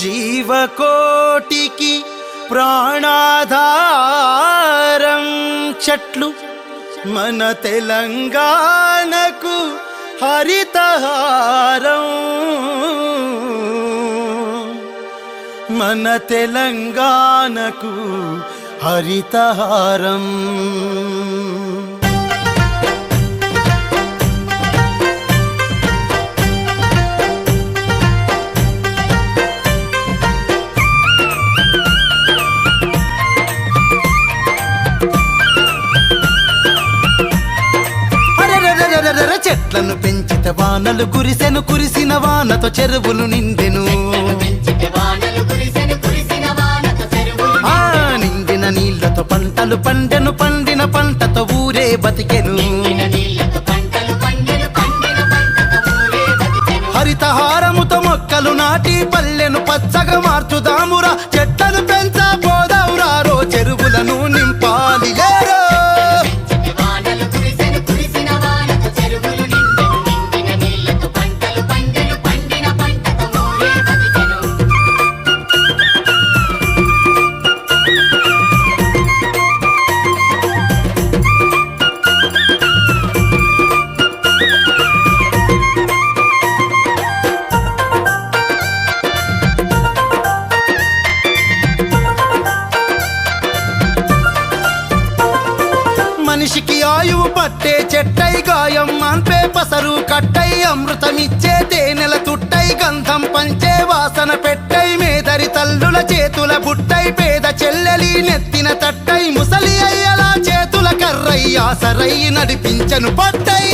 జీవకోటికి ప్రాణాధారం చెట్లు మన తెలంగాణకు హరితహారం మన తెలంగాణకు హరితహారం చెట్లను పెంచితే వానలు కురిసెను కురిసిన వానతో చెరువులు నిండెను నిండిన నీళ్లతో పంటలు పండెను పండిన పంటతో ఊరే బతికెను హరితహారముతో మొక్కలు నాటి పల్లెను పచ్చగా మార్చుదామురా చెట్లను పెంచబోదావురారో చెరువులను నింపాలి లేరో మనిషికి ఆయువు పట్టే చెట్టై గాయం మాన్పే పసరు కట్టై అమృతమిచ్చే తేనెల తుట్టై గంధం పంచే వాసన పెట్టై మేదరి తల్లుల చేతుల బుట్టై పేద చెల్లెలి నెత్తిన తట్టై ముసలి అయ్యల చేతుల కర్రై ఆసరై నడిపించను పట్టై